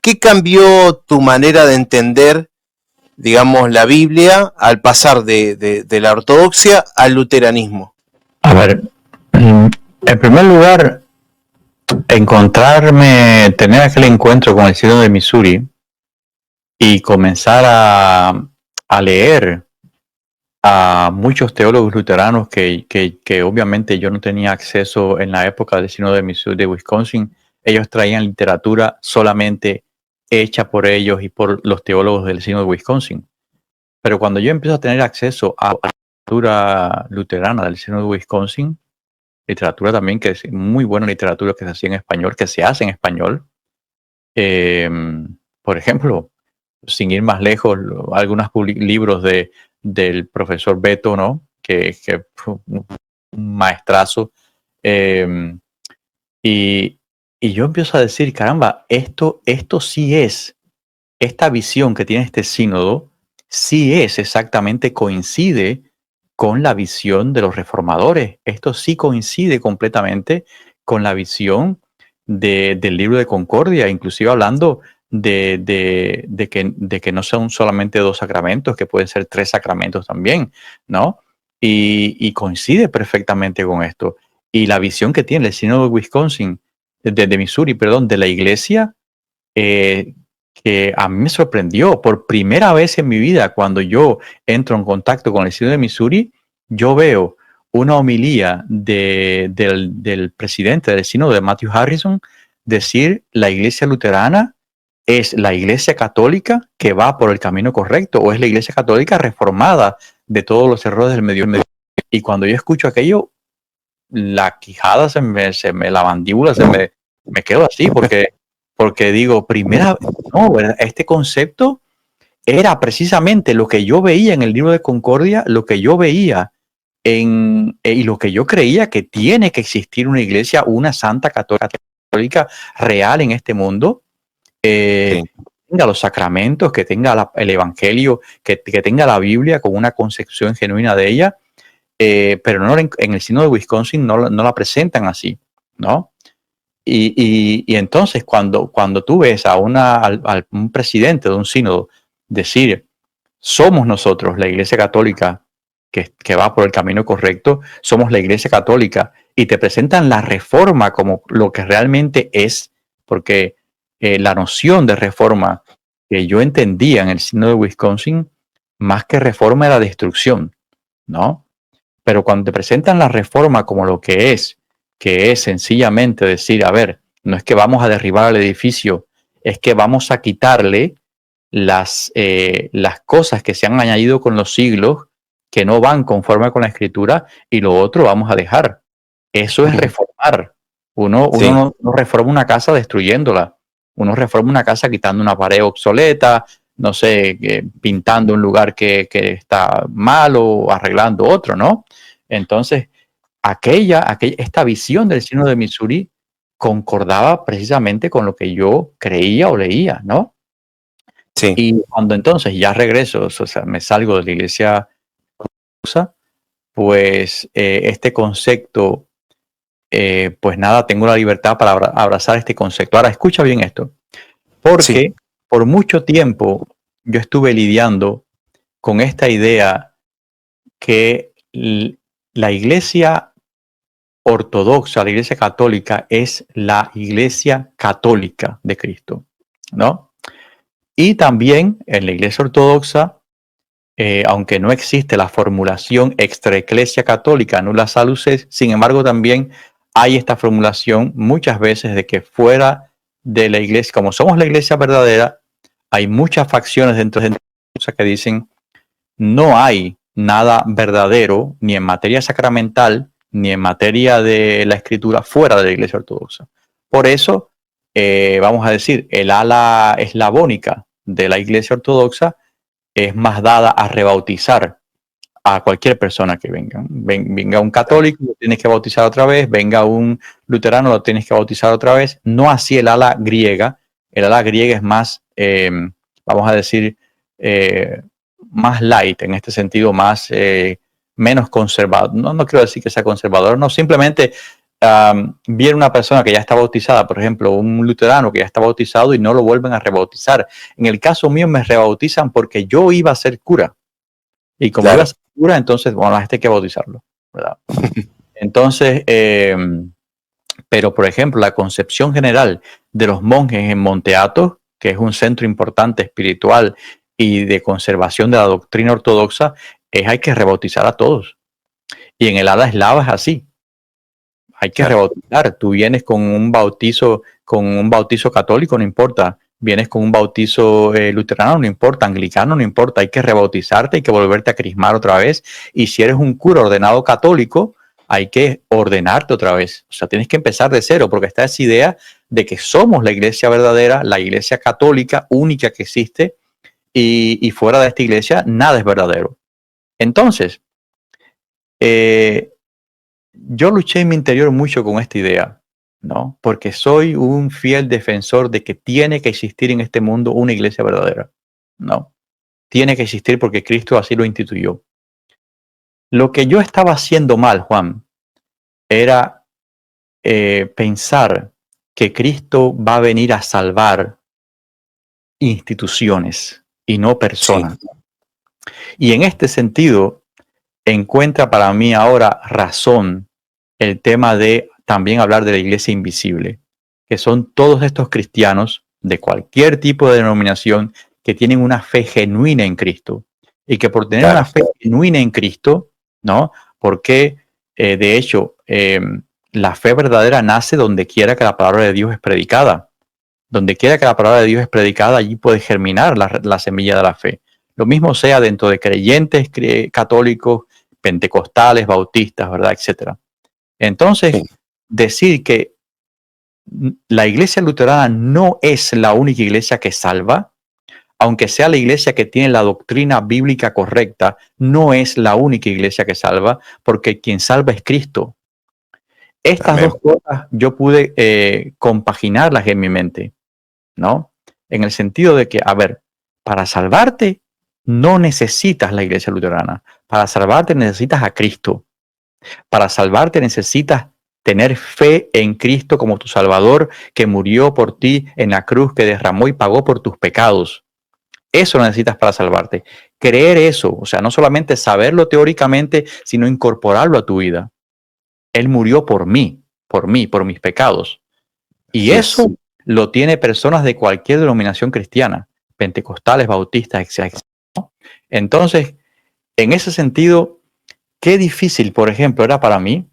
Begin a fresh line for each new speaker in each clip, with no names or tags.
¿qué cambió tu manera de entender, digamos, la Biblia al pasar de la ortodoxia al luteranismo?
A ver, en primer lugar, tener aquel encuentro con el sínodo de Missouri y comenzar a leer a muchos teólogos luteranos que obviamente yo no tenía acceso en la época del sínodo de Missouri, de Wisconsin. Ellos traían literatura solamente hecha por ellos y por los teólogos del sínodo de Wisconsin. Pero cuando yo empiezo a tener acceso a la literatura luterana del sínodo de Wisconsin, literatura también que es muy buena literatura que se hacía en español, que se hace en español. Por ejemplo, sin ir más lejos, algunos libros del profesor Beto, ¿no? Que fue un maestrazo. Y yo empiezo a decir, caramba, esto sí es, esta visión que tiene este sínodo, sí es exactamente, coincide con la visión de los reformadores. Esto sí coincide completamente con la visión del libro de Concordia, inclusive hablando de que no son solamente 2 sacramentos, que pueden ser 3 sacramentos también, ¿no? Y coincide perfectamente con esto. Y la visión que tiene el sínodo de Wisconsin, de Missouri, perdón, de la iglesia, que a mí me sorprendió por primera vez en mi vida cuando yo entro en contacto con el sínodo de Missouri. Yo veo una homilía del presidente del sínodo, de Matthew Harrison, decir: la iglesia luterana es la iglesia católica que va por el camino correcto, o es la iglesia católica reformada de todos los errores del medio. Y cuando yo escucho aquello, la quijada la mandíbula me quedo así, porque digo, este concepto era precisamente lo que yo veía en el libro de Concordia, lo que yo veía y lo que yo creía, que tiene que existir una iglesia, una santa católica real en este mundo, que tenga los sacramentos, que tenga el evangelio, que tenga la Biblia con una concepción genuina de ella, pero no en el sínodo de Wisconsin no la presentan así, ¿no? Y entonces cuando tú ves a un presidente de un sínodo decir: somos nosotros la iglesia católica que va por el camino correcto, somos la iglesia católica, y te presentan la reforma como lo que realmente es, porque la noción de reforma que yo entendía en el sínodo de Wisconsin, más que reforma, era destrucción, ¿no? Pero cuando te presentan la reforma como lo que es sencillamente decir: a ver, no es que vamos a derribar el edificio, es que vamos a quitarle las cosas que se han añadido con los siglos, que no van conforme con la escritura, y lo otro vamos a dejar. Eso es reformar. Uno no reforma una casa destruyéndola. Uno reforma una casa quitando una pared obsoleta, no sé, pintando un lugar que está mal, o arreglando otro, ¿no? Entonces, esta visión del sínodo de Missouri concordaba precisamente con lo que yo creía o leía, ¿no?
Sí.
Y cuando entonces ya regreso, o sea, me salgo de la iglesia ortodoxa, pues este concepto, pues nada, tengo la libertad para abrazar este concepto. Ahora, escucha bien esto, porque por mucho tiempo yo estuve lidiando con esta idea que la iglesia ortodoxa, la iglesia católica, es la iglesia católica de Cristo, ¿no? Y también en la iglesia ortodoxa, aunque no existe la formulación extra ecclesia católica nulla salus est, sin embargo también hay esta formulación muchas veces de que fuera de la iglesia, como somos la iglesia verdadera, hay muchas facciones dentro de la iglesia que dicen: no hay nada verdadero ni en materia sacramental ni en materia de la escritura fuera de la iglesia ortodoxa. Por eso, vamos a decir, el ala eslavónica de la iglesia ortodoxa es más dada a rebautizar a cualquier persona que venga. Venga un católico, lo tienes que bautizar otra vez; venga un luterano, lo tienes que bautizar otra vez. No así el ala griega. El ala griega es más, vamos a decir, más light, en este sentido, menos conservador. No quiero decir que sea conservador, no, simplemente viene una persona que ya está bautizada, por ejemplo, un luterano que ya está bautizado y no lo vuelven a rebautizar. En el caso mío me rebautizan porque yo iba a ser cura. Y como iba a
Claro,
ser cura, entonces, bueno, a este hay que bautizarlo, ¿verdad? Entonces, pero por ejemplo, la concepción general de los monjes en Monte Athos, que es un centro importante espiritual y de conservación de la doctrina ortodoxa, es hay que rebautizar a todos. Y en el ala eslava es así. Hay que
claro.
rebautizar. Tú vienes con un bautizo católico, no importa. Vienes con un bautizo luterano, no importa. Anglicano, no importa. Hay que rebautizarte, hay que volverte a crismar otra vez. Y si eres un cura ordenado católico, hay que ordenarte otra vez. O sea, tienes que empezar de cero, porque está esa idea de que somos la iglesia verdadera, la iglesia católica única que existe, y fuera de esta iglesia nada es verdadero. Entonces, yo luché en mi interior mucho con esta idea, ¿no? Porque soy un fiel defensor de que tiene que existir en este mundo una iglesia verdadera, ¿no? Tiene que existir porque Cristo así lo instituyó. Lo que yo estaba haciendo mal, Juan, era pensar que Cristo va a venir a salvar instituciones y no
Sí,
personas. Y en este sentido, encuentra para mí ahora razón el tema de también hablar de la iglesia invisible, que son todos estos cristianos de cualquier tipo de denominación que tienen una fe genuina en Cristo y que por tener una
claro.
fe genuina en Cristo, ¿no? Porque de hecho la fe verdadera nace donde quiera que la palabra de Dios es predicada. Donde quiera que la palabra de Dios es predicada, allí puede germinar la semilla de la fe. Lo mismo sea dentro de creyentes católicos, pentecostales, bautistas, ¿verdad? Etcétera. Entonces,
Sí,
decir que la iglesia luterana no es la única iglesia que salva, aunque sea la iglesia que tiene la doctrina bíblica correcta, no es la única iglesia que salva, porque quien salva es Cristo. Estas dos
amén.
cosas yo pude compaginarlas en mi mente, ¿no? En el sentido de que, a ver, para salvarte no necesitas la iglesia luterana. Para salvarte necesitas a Cristo. Para salvarte necesitas tener fe en Cristo como tu Salvador, que murió por ti en la cruz, que derramó y pagó por tus pecados. Eso necesitas para salvarte. Creer eso, o sea, no solamente saberlo teóricamente, sino incorporarlo a tu vida. Él murió por mí, por mis pecados. Y
Así es.
eso lo tiene personas de cualquier denominación cristiana, pentecostales, bautistas, etc. Entonces, en ese sentido, qué difícil, por ejemplo, era para mí.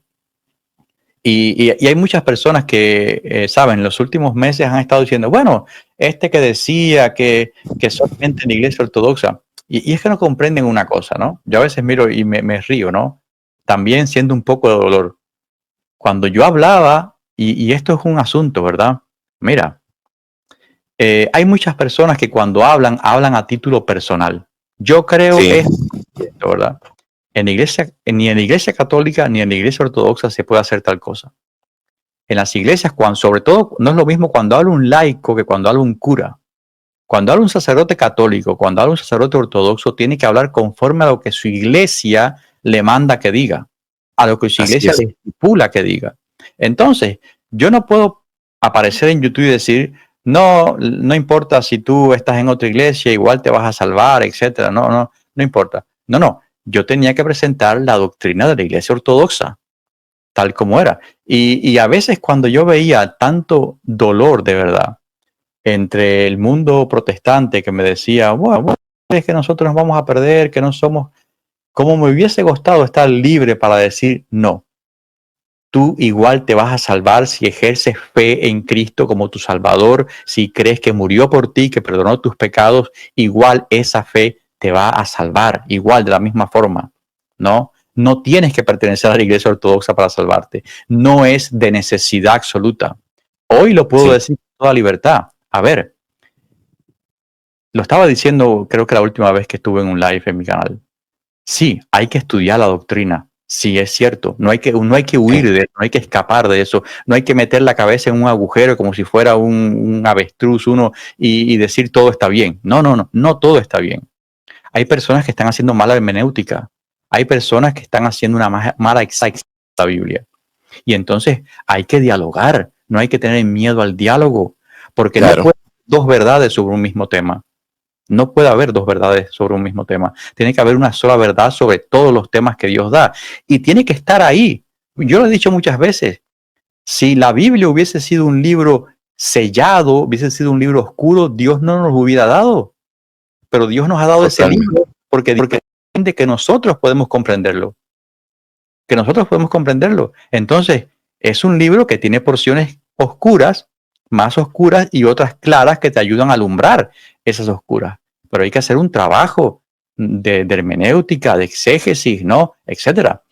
Y hay muchas personas que, saben, los últimos meses han estado diciendo, bueno, este que decía que solamente en la iglesia ortodoxa, y es que no comprenden una cosa, ¿no? Yo a veces miro y me río, ¿no? También siendo un poco de dolor. Cuando yo hablaba, y esto es un asunto, ¿verdad? Mira, hay muchas personas que cuando hablan, hablan a título personal. Yo creo
Sí,
esto, ¿verdad? En la iglesia, ni en la iglesia católica ni en la iglesia ortodoxa se puede hacer tal cosa. En las iglesias, cuando, sobre todo, no es lo mismo cuando habla un laico que cuando habla un cura. Cuando habla un sacerdote católico, cuando habla un sacerdote ortodoxo, tiene que hablar conforme a lo que su iglesia le manda que diga, a lo que su
así
iglesia
es.
le estipula que diga. Entonces, yo no puedo aparecer en YouTube y decir, no, no importa si tú estás en otra iglesia, igual te vas a salvar, etcétera. No, no, no importa. No, no. Yo tenía que presentar la doctrina de la iglesia ortodoxa tal como era. Y a veces cuando yo veía tanto dolor de verdad entre el mundo protestante que me decía, bueno, es que nosotros nos vamos a perder, que no somos, como me hubiese gustado estar libre para decir, no, tú igual te vas a salvar si ejerces fe en Cristo como tu Salvador, si crees que murió por ti, que perdonó tus pecados, igual esa fe te va a salvar, igual de la misma forma, ¿no? No tienes que pertenecer a la iglesia ortodoxa para salvarte. No es de necesidad absoluta. Hoy lo puedo
Sí,
decir con toda libertad. A ver, lo estaba diciendo creo que la última vez que estuve en un live en mi canal. Sí, hay que estudiar la doctrina. Sí, es cierto. No hay que huir
sí,
de eso, no hay que escapar de eso. No hay que meter la cabeza en un agujero como si fuera un avestruz uno y decir todo está bien. No, no, no, no todo está bien. Hay personas que están haciendo mala hermenéutica. Hay personas que están haciendo una mala exégesis de la Biblia. Y entonces hay que dialogar, no hay que tener miedo al diálogo, porque
Claro.
no puede haber dos verdades sobre un mismo tema. No puede haber dos verdades sobre un mismo tema. Tiene que haber una sola verdad sobre todos los temas que Dios da. Y tiene que estar ahí. Yo lo he dicho muchas veces. Si la Biblia hubiese sido un libro sellado, hubiese sido un libro oscuro, Dios no nos lo hubiera dado. Pero Dios nos ha dado ese
Totalmente.
libro porque entiende que nosotros podemos comprenderlo. Que nosotros podemos comprenderlo. Entonces, es un libro que tiene porciones oscuras, más oscuras y otras claras que te ayudan a alumbrar esas oscuras. Pero hay que hacer un trabajo de hermenéutica, de exégesis, ¿no? Etcétera.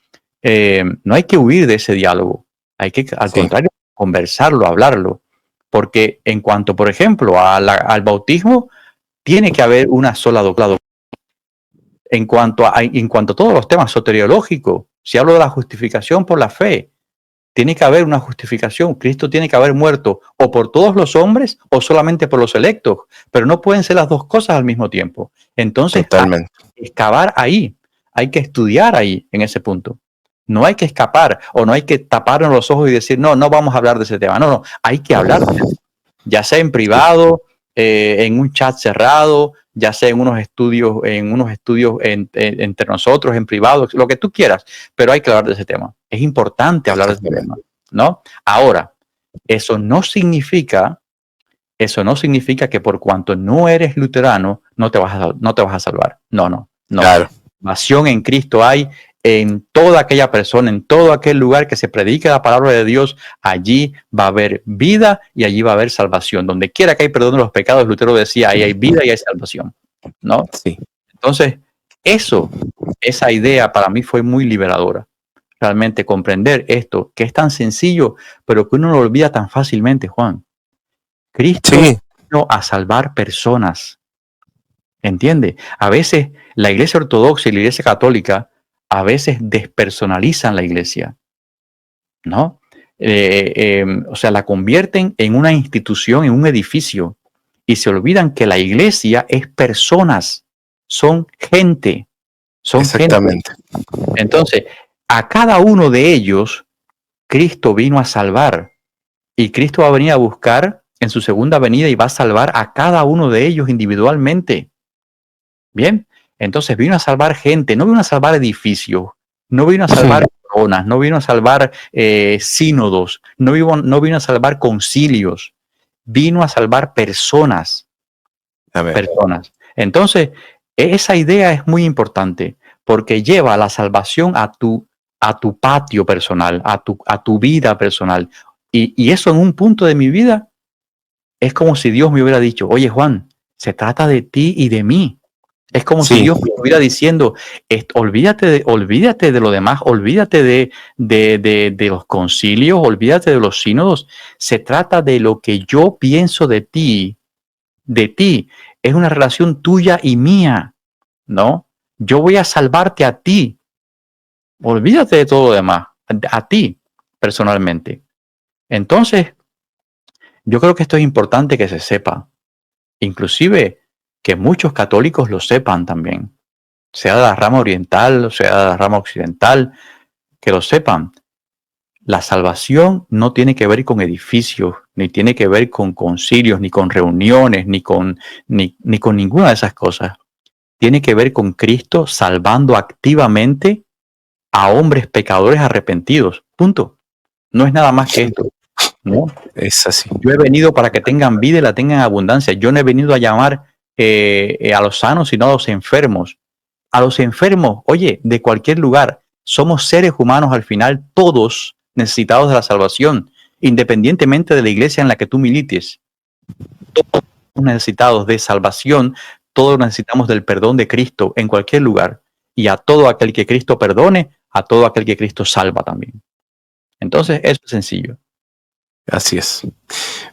No hay que huir de ese diálogo. Hay que, al contrario, conversarlo, hablarlo. Porque en cuanto, por ejemplo, al bautismo, tiene que haber una sola doctrina. En cuanto a todos los temas soteriológicos, si hablo de la justificación por la fe, tiene que haber una justificación. Cristo tiene que haber muerto o por todos los hombres o solamente por los electos, pero no pueden ser las dos cosas al mismo tiempo. Entonces,
Totalmente.
hay que excavar ahí, hay que estudiar ahí, en ese punto. No hay que escapar o no hay que taparnos los ojos y decir, no, no vamos a hablar de ese tema. No, no, hay que hablar, ya sea en privado, en un chat cerrado, ya sea en unos estudios entre nosotros, en privado, lo que tú quieras, pero hay que hablar de ese tema. Es importante hablar de ese tema, ¿no? Ahora, eso no significa que por cuanto no eres luterano, no te vas a salvar. No, no, no.
Claro.
Salvación en Cristo hay en toda aquella persona, en todo aquel lugar que se predique la palabra de Dios. Allí va a haber vida y allí va a haber salvación. Donde quiera que hay perdón de los pecados, Lutero decía, ahí hay vida y hay salvación, ¿no?
Sí.
Entonces, esa idea para mí fue muy liberadora. Realmente comprender esto, que es tan sencillo, pero que uno lo olvida tan fácilmente, Juan. Cristo vino a salvar personas. ¿Entiende? A veces la iglesia ortodoxa y la iglesia católica a veces despersonalizan la iglesia, ¿no? O sea, la convierten en una institución, en un edificio, y se olvidan que la iglesia es personas, son gente, son
Exactamente.
gente. Entonces, a cada uno de ellos, Cristo vino a salvar, y Cristo va a venir a buscar en su segunda venida y va a salvar a cada uno de ellos individualmente. Bien, entonces vino a salvar gente, no vino a salvar edificios, no vino a salvar coronas, no vino a salvar sínodos, no vino a salvar concilios, vino a salvar personas.
Amén.
Personas. Entonces, esa idea es muy importante porque lleva la salvación a tu patio personal, a tu vida personal. Y eso en un punto de mi vida es como si Dios me hubiera dicho, oye Juan, se trata de ti y de mí. Es como si Dios me estuviera diciendo, olvídate de lo demás, olvídate de los concilios, olvídate de los sínodos. Se trata de lo que yo pienso de ti. Es una relación tuya y mía, ¿no? Yo voy a salvarte a ti. Olvídate de todo lo demás, a ti personalmente. Entonces, yo creo que esto es importante que se sepa. Inclusive que muchos católicos lo sepan también, sea de la rama oriental, sea de la rama occidental, que lo sepan. La salvación no tiene que ver con edificios, ni tiene que ver con concilios, ni con reuniones, ni con ninguna de esas cosas. Tiene que ver con Cristo salvando activamente a hombres pecadores arrepentidos. Punto. No es nada más que esto, ¿no?
Es así.
Yo he venido para que tengan vida y la tengan en abundancia. Yo no he venido a llamar a los sanos, sino a los enfermos. A los enfermos, oye, de cualquier lugar. Somos seres humanos al final, todos necesitados de la salvación, independientemente de la iglesia en la que tú milites. Todos necesitados de salvación, todos necesitamos del perdón de Cristo en cualquier lugar. Y a todo aquel que Cristo perdone, a todo aquel que Cristo salva también. Entonces, eso es sencillo.
Así es.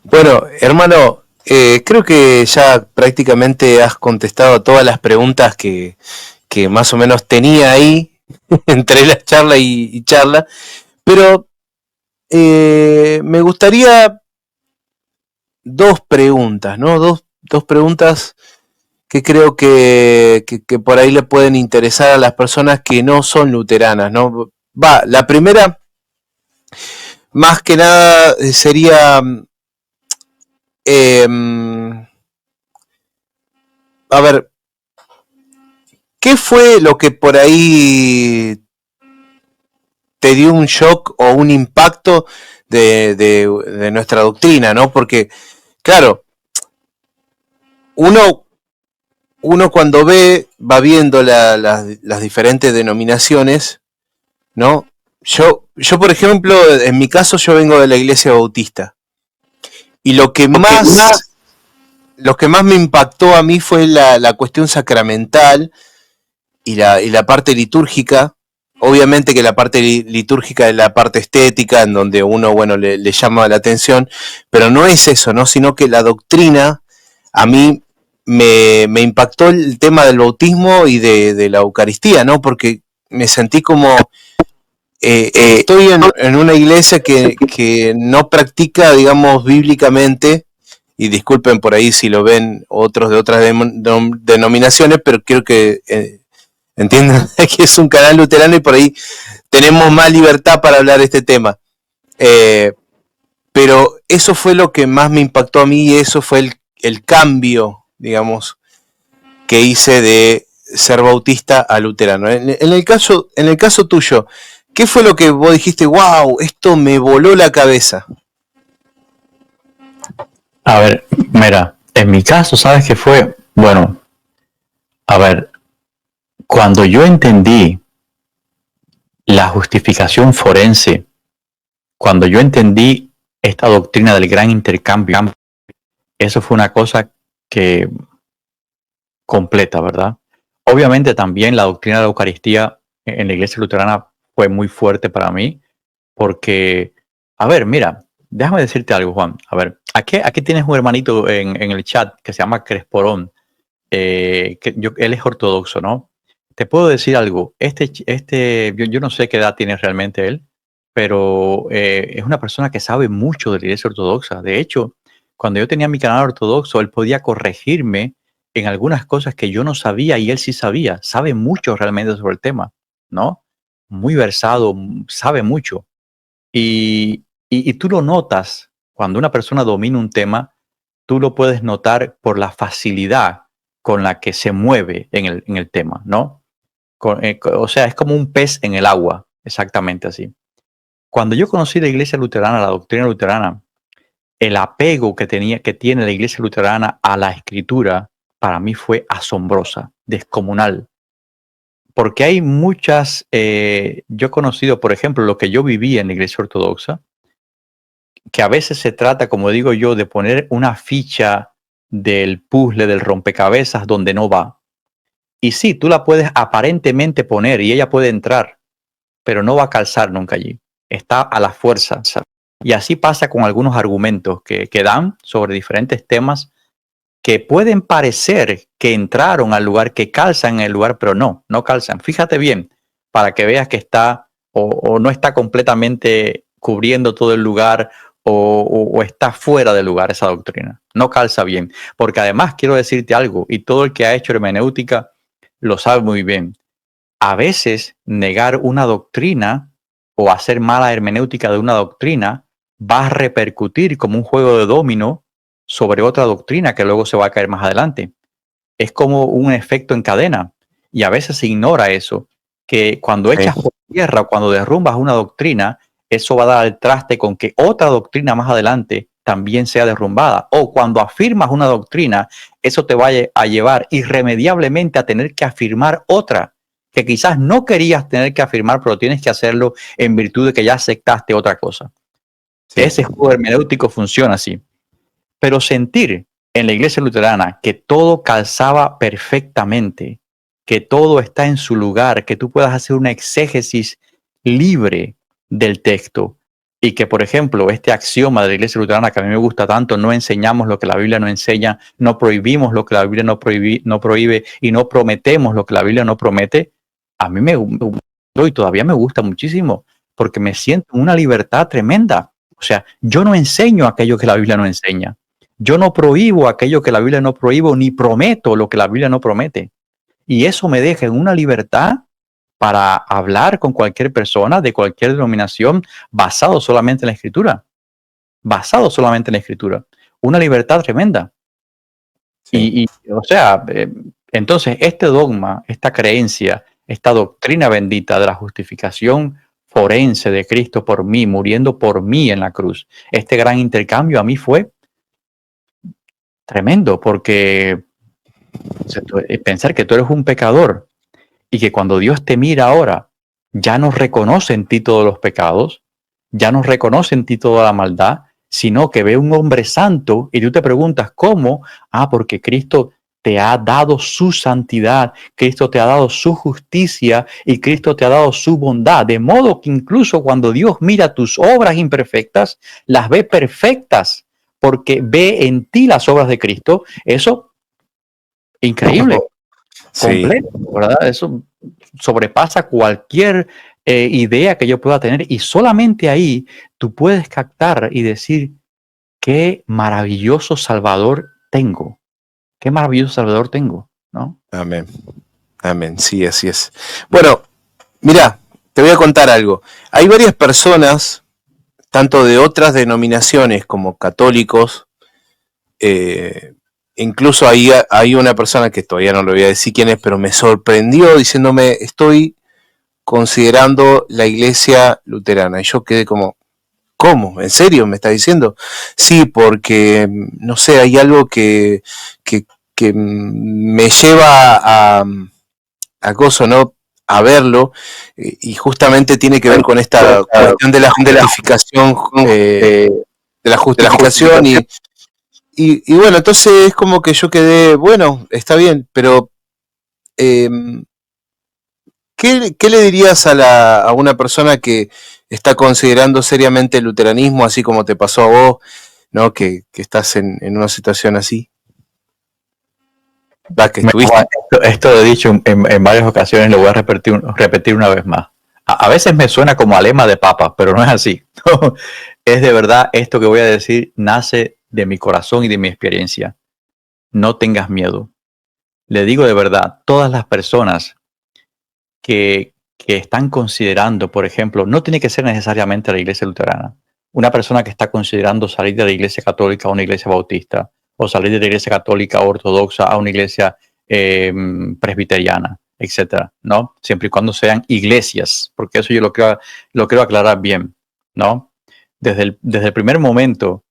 Bueno, hermano, creo que ya prácticamente has contestado a todas las preguntas que más o menos tenía ahí entre la charla y charla, pero me gustaría dos preguntas, ¿no? Dos preguntas que creo que por ahí le pueden interesar a las personas que no son luteranas, ¿no? La primera Más que nada sería, eh, a ver, ¿qué fue lo que por ahí te dio un shock o un impacto de nuestra doctrina, ¿no? Porque, claro, uno, uno cuando va viendo las diferentes denominaciones, ¿no? Por ejemplo, en mi caso, yo vengo de la iglesia bautista. Y lo que más me impactó a mí fue la cuestión sacramental y la parte litúrgica. Obviamente que la parte litúrgica es la parte estética, en donde uno, bueno, le llama la atención, pero no es eso, ¿no? Sino que la doctrina, a mí me impactó el tema del bautismo y de la Eucaristía, ¿no? Porque me sentí como, estoy en una iglesia que no practica, digamos, bíblicamente, y disculpen por ahí si lo ven otros de otras denominaciones, pero quiero que entiendan que es un canal luterano y por ahí tenemos más libertad para hablar de este tema. Eh, pero eso fue lo que más me impactó a mí y eso fue el cambio, digamos, que hice de ser bautista a luterano. En el caso tuyo, ¿qué fue lo que vos dijiste, wow, esto me voló la cabeza?
A ver, mira, en mi caso, ¿sabes qué fue? Bueno, a ver, cuando yo entendí la justificación forense, cuando yo entendí esta doctrina del gran intercambio, eso fue una cosa que completa, ¿verdad? Obviamente también la doctrina de la Eucaristía en la iglesia luterana fue muy fuerte para mí, porque, a ver, mira, déjame decirte algo, Juan. A ver, aquí tienes un hermanito en el chat que se llama Cresporón, él es ortodoxo, ¿no? Te puedo decir algo, yo no sé qué edad tiene realmente él, pero es una persona que sabe mucho de la iglesia ortodoxa. De hecho, cuando yo tenía mi canal ortodoxo, él podía corregirme en algunas cosas que yo no sabía y él sí sabía. Sabe mucho realmente sobre el tema, ¿no? Muy versado, sabe mucho. Y tú lo notas cuando una persona domina un tema, tú lo puedes notar por la facilidad con la que se mueve en el tema, ¿no? O sea, es como un pez en el agua, exactamente así. Cuando yo conocí la iglesia luterana, la doctrina luterana, el apego que tiene la iglesia luterana a la escritura, para mí fue asombrosa, descomunal. Porque hay muchas, yo he conocido, por ejemplo, lo que yo viví en la iglesia ortodoxa, que a veces se trata, como digo yo, de poner una ficha del puzzle, del rompecabezas donde no va. Y sí, tú la puedes aparentemente poner y ella puede entrar, pero no va a calzar nunca allí. Está a la fuerza. Y así pasa con algunos argumentos que dan sobre diferentes temas que pueden parecer que entraron al lugar, que calzan en el lugar, pero no calzan. Fíjate bien para que veas que está o no está completamente cubriendo todo el lugar o está fuera del lugar esa doctrina. No calza bien. Porque además quiero decirte algo, y todo el que ha hecho hermenéutica lo sabe muy bien. A veces negar una doctrina o hacer mala hermenéutica de una doctrina va a repercutir como un juego de dominó sobre otra doctrina que luego se va a caer más adelante. Es como un efecto en cadena y a veces se ignora eso, que cuando echas por tierra o cuando derrumbas una doctrina, eso va a dar al traste con que otra doctrina más adelante también sea derrumbada. O cuando afirmas una doctrina, eso te va a llevar irremediablemente a tener que afirmar otra que quizás no querías tener que afirmar, pero tienes que hacerlo en virtud de que ya aceptaste otra cosa. Sí. Ese juego hermenéutico funciona así. Pero sentir en la iglesia luterana que todo calzaba perfectamente, que todo está en su lugar, que tú puedas hacer una exégesis libre del texto y que, por ejemplo, este axioma de la iglesia luterana que a mí me gusta tanto, no enseñamos lo que la Biblia no enseña, no prohibimos lo que la Biblia no prohíbe y no prometemos lo que la Biblia no promete, a mí me gustó y todavía me gusta muchísimo porque me siento una libertad tremenda. O sea, yo no enseño aquello que la Biblia no enseña. Yo no prohíbo aquello que la Biblia no prohíbo, ni prometo lo que la Biblia no promete. Y eso me deja en una libertad para hablar con cualquier persona de cualquier denominación basado solamente en la Escritura. Basado solamente en la Escritura. Una libertad tremenda.
Sí.
O sea, entonces este dogma, esta creencia, esta doctrina bendita de la justificación forense de Cristo por mí, muriendo por mí en la cruz, este gran intercambio a mí fue tremendo, porque pensar que tú eres un pecador y que cuando Dios te mira ahora, ya no reconoce en ti todos los pecados, ya no reconoce en ti toda la maldad, sino que ve un hombre santo y tú te preguntas cómo. Porque Cristo te ha dado su santidad, Cristo te ha dado su justicia y Cristo te ha dado su bondad, de modo que incluso cuando Dios mira tus obras imperfectas, las ve perfectas, porque ve en ti las obras de Cristo. Eso, increíble.
Sí.
Completo, ¿verdad? Eso sobrepasa cualquier idea que yo pueda tener, y solamente ahí tú puedes captar y decir qué maravilloso Salvador tengo, qué maravilloso Salvador tengo, ¿no?
Amén. Amén. Sí, así es. Bueno, mira, te voy a contar algo. Hay varias personas, tanto de otras denominaciones como católicos, incluso hay una persona que todavía no le voy a decir quién es, pero me sorprendió diciéndome, estoy considerando la iglesia luterana. Y yo quedé como, ¿cómo? ¿En serio me está diciendo? Sí, porque, no sé, hay algo que me lleva a gozo, ¿no? A verlo, y justamente tiene que ver con esta cuestión de la justificación, y bueno, entonces es como que yo quedé, bueno, está bien, pero eh, ¿qué le dirías a una persona que está considerando seriamente el luteranismo, así como te pasó a vos, ¿no? Que estás en una situación así? Que estuviste.
Esto lo he dicho en varias ocasiones, lo voy a repetir una vez más. A veces me suena como a lema de papa, pero no es así. Es de verdad, esto que voy a decir nace de mi corazón y de mi experiencia. No tengas miedo. Le digo de verdad, todas las personas que están considerando, por ejemplo, no tiene que ser necesariamente la iglesia luterana. Una persona que está considerando salir de la iglesia católica a una iglesia bautista, o salir de la iglesia católica ortodoxa a una iglesia presbiteriana, etcétera, ¿no? Siempre y cuando sean iglesias, porque eso yo lo quiero aclarar bien, ¿no? Desde el primer momento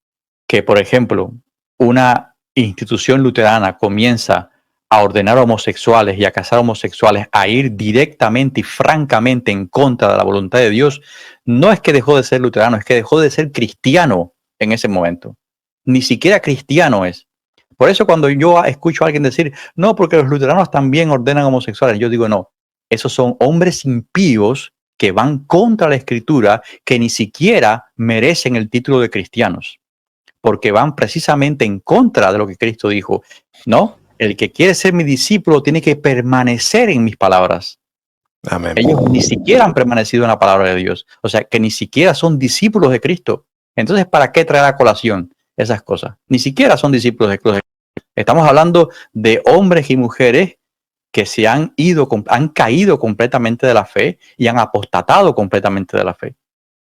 que, por ejemplo, una institución luterana comienza a ordenar homosexuales y a casar homosexuales, a ir directamente y francamente en contra de la voluntad de Dios, no es que dejó de ser luterano, es que dejó de ser cristiano en ese momento. Ni siquiera cristiano es. Por eso cuando yo escucho a alguien decir, no, porque los luteranos también ordenan homosexuales, yo digo, no, esos son hombres impíos que van contra la escritura, que ni siquiera merecen el título de cristianos, porque van precisamente en contra de lo que Cristo dijo, ¿no? El que quiere ser mi discípulo tiene que permanecer en mis palabras.
Amén.
Ellos ni siquiera han permanecido en la palabra de Dios. O sea, que ni siquiera son discípulos de Cristo. Entonces, ¿para qué traer a colación esas cosas? Ni siquiera son discípulos de Cristo. Estamos hablando de hombres y mujeres que han caído completamente de la fe y han apostatado completamente de la fe.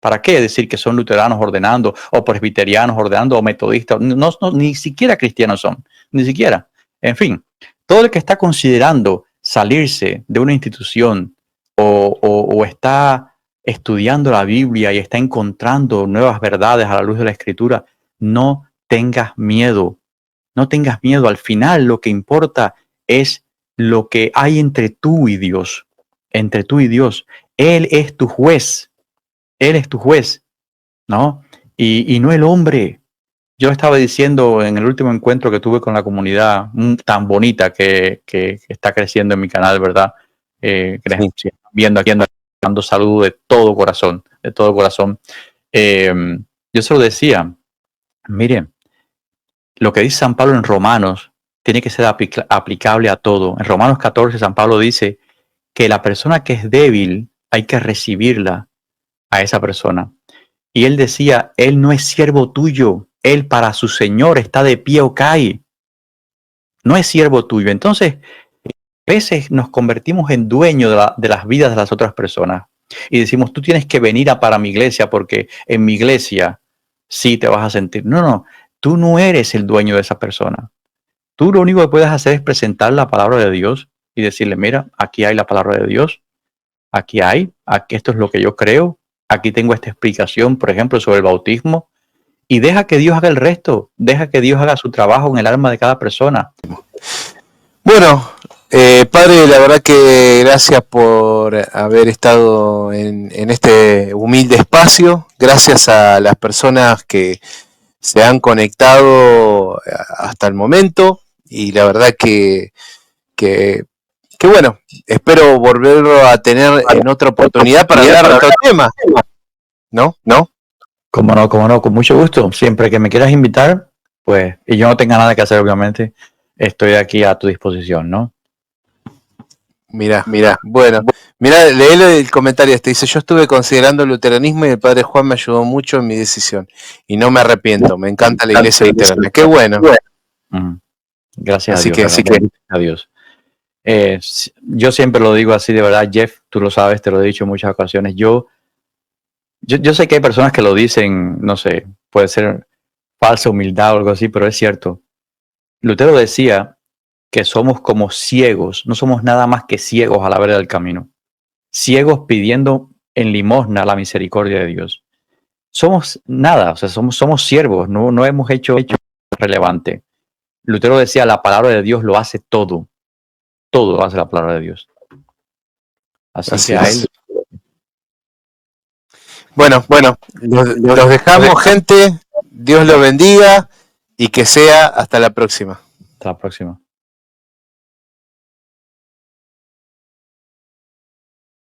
¿Para qué decir que son luteranos ordenando, o presbiterianos ordenando, o metodistas? No, ni siquiera cristianos son, ni siquiera. En fin, todo el que está considerando salirse de una institución o está estudiando la Biblia y está encontrando nuevas verdades a la luz de la Escritura, no tengas miedo. No tengas miedo. Al final lo que importa es lo que hay entre tú y Dios. Entre tú y Dios. Él es tu juez. Él es tu juez, ¿no? Y no el hombre. Yo estaba diciendo en el último encuentro que tuve con la comunidad tan bonita que está creciendo en mi canal, ¿verdad? Sí. Viendo aquí, dando saludos de todo corazón, de todo corazón. Yo se lo decía, miren, lo que dice San Pablo en Romanos tiene que ser aplicable a todo. En Romanos 14, San Pablo dice que la persona que es débil hay que recibirla a esa persona. Y él decía, él no es siervo tuyo, él para su Señor está de pie o cae. No es siervo tuyo. Entonces, veces nos convertimos en dueños de las vidas de las otras personas y decimos, tú tienes que venir para mi iglesia porque en mi iglesia sí te vas a sentir. No, tú no eres el dueño de esa persona. Tú lo único que puedes hacer es presentar la palabra de Dios y decirle, mira, aquí hay la palabra de Dios, aquí esto es lo que yo creo, aquí tengo esta explicación, por ejemplo, sobre el bautismo, y deja que Dios haga el resto, deja que Dios haga su trabajo en el alma de cada persona.
Bueno, padre, la verdad que gracias por haber estado en este humilde espacio, gracias a las personas que se han conectado hasta el momento, y la verdad que bueno, espero volverlo a tener en otra oportunidad para hablar de otro tema. ¿No?
Cómo no, con mucho gusto. Siempre que me quieras invitar, pues, y yo no tenga nada que hacer, obviamente, estoy aquí a tu disposición, ¿no?
Mira, bueno, léele el comentario este, dice, yo estuve considerando el luteranismo y el padre Juan me ayudó mucho en mi decisión y no me arrepiento, me encanta la iglesia luterana, qué bueno.
Gracias a Dios. Yo siempre lo digo así, de verdad, Jeff, tú lo sabes, te lo he dicho en muchas ocasiones, yo sé que hay personas que lo dicen, no sé, puede ser falsa humildad o algo así, pero es cierto. Lutero decía que somos como ciegos, no somos nada más que ciegos a la vera del camino. Ciegos pidiendo en limosna la misericordia de Dios. Somos nada, o sea, somos siervos, no hemos hecho relevante. Lutero decía, la palabra de Dios lo hace todo. Todo lo hace la palabra de Dios. Así que a él.
Bueno, los dejamos, gente. Dios los bendiga y que sea hasta la próxima.
Hasta la próxima.